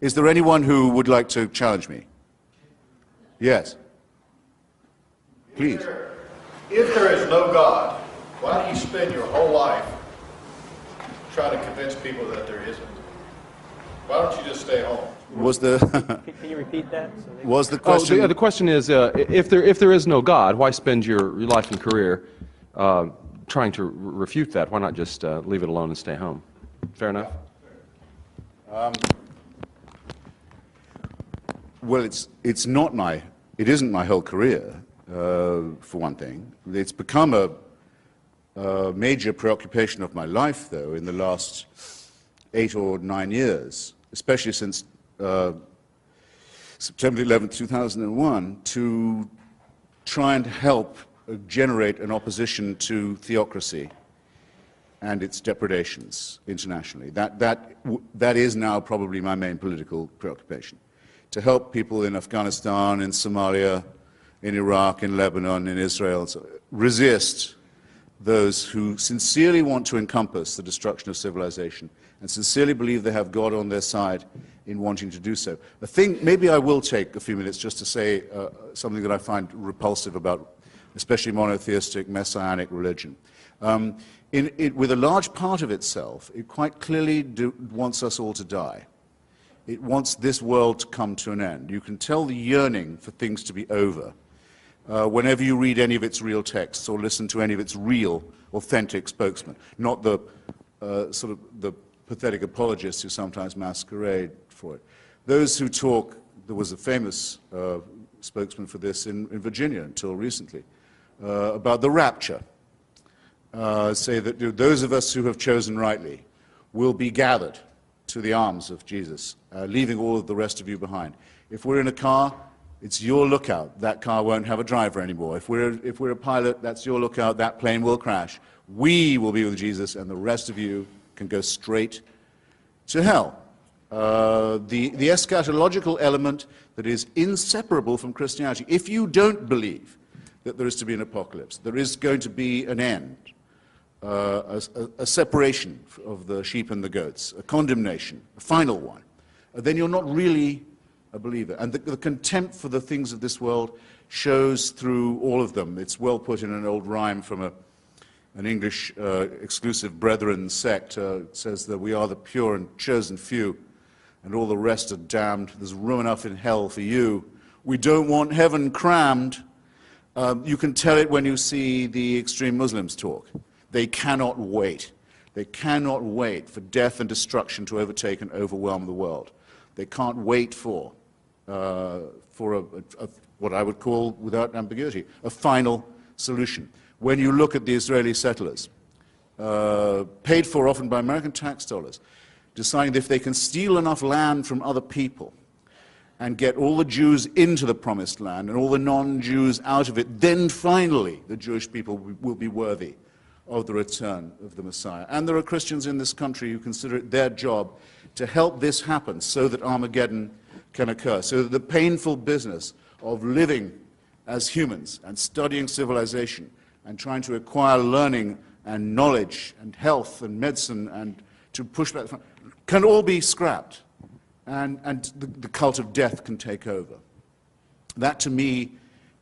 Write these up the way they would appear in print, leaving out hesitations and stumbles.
Is there anyone who would like to challenge me? Yes. Please. If there is no God, why do you spend your whole life trying to convince people that there isn't? Why don't you just stay home? Was the Can you repeat that? was the question? The question is, if there is no God, why spend your life and career trying to refute that? Why not just leave it alone and stay home? Fair enough. Well, it isn't my whole career, for one thing. It's become a major preoccupation of my life, though, in the last 8 or 9 years, especially since September 11, 2001, to try and help generate an opposition to theocracy and its depredations internationally. That is now probably my main political preoccupation. To help people in Afghanistan, in Somalia, in Iraq, in Lebanon, in Israel, resist those who sincerely want to encompass the destruction of civilization and sincerely believe they have God on their side in wanting to do so. Maybe I will take a few minutes just to say something that I find repulsive about especially monotheistic, messianic religion. With a large part of itself, it quite clearly wants us all to die. It wants this world to come to an end. You can tell the yearning for things to be over whenever you read any of its real texts or listen to any of its real, authentic spokesmen, not the sort of the pathetic apologists who sometimes masquerade for it. Those who talk, there was a famous spokesman for this in Virginia until recently, about the rapture, say that those of us who have chosen rightly will be gathered to the arms of Jesus, leaving all of the rest of you behind. If we're in a car, it's your lookout. That car won't have a driver anymore. If we're a pilot, that's your lookout. That plane will crash. We will be with Jesus, and the rest of you can go straight to hell. The eschatological element that is inseparable from Christianity. If you don't believe that there is to be an apocalypse, there is going to be an end, a separation of the sheep and the goats, a condemnation, a final one, then you're not really a believer. And the contempt for the things of this world shows through all of them. It's well put in an old rhyme from an English exclusive brethren sect. It says that we are the pure and chosen few, and all the rest are damned. There's room enough in hell for you. We don't want heaven crammed. You can tell it when you see the extreme Muslims talk. They cannot wait. They cannot wait for death and destruction to overtake and overwhelm the world. They can't wait for what I would call, without ambiguity, a final solution. When you look at the Israeli settlers, paid for often by American tax dollars, deciding that if they can steal enough land from other people and get all the Jews into the promised land and all the non-Jews out of it, then finally the Jewish people will be worthy of the return of the Messiah. And there are Christians in this country who consider it their job to help this happen so that Armageddon can occur, so that the painful business of living as humans and studying civilization and trying to acquire learning and knowledge and health and medicine and to push back can all be scrapped, and the cult of death can take over. That, to me,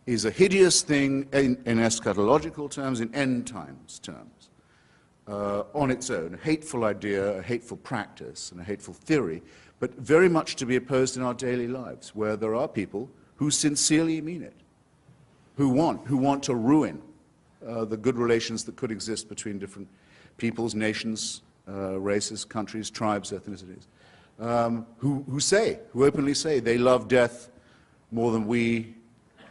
is a hideous thing in eschatological terms, in end times terms, on its own. A hateful idea, a hateful practice, and a hateful theory, but very much to be opposed in our daily lives, where there are people who sincerely mean it, who want to ruin the good relations that could exist between different peoples, nations, races, countries, tribes, ethnicities, who openly say they love death more than we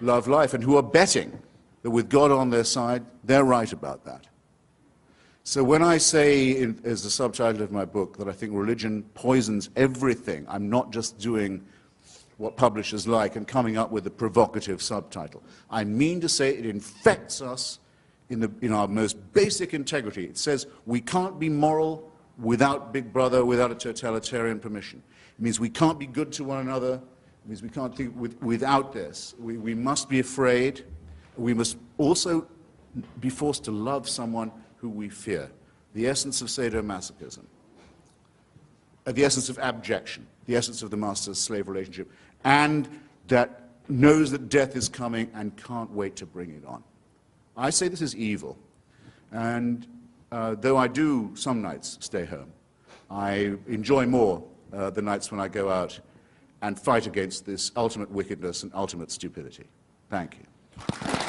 love life, and who are betting that with God on their side, they're right about that. So when I say, as the subtitle of my book, that I think religion poisons everything, I'm not just doing what publishers like and coming up with a provocative subtitle. I mean to say it infects us in our most basic integrity. It says we can't be moral without Big Brother, without a totalitarian permission. It means we can't be good to one another. It means we can't think without this. We must be afraid. We must also be forced to love someone who we fear. The essence of sadomasochism. the essence of abjection, the essence of the master-slave relationship, and that knows that death is coming and can't wait to bring it on. I say this is evil, and though I do some nights stay home, I enjoy more the nights when I go out and fight against this ultimate wickedness and ultimate stupidity. Thank you.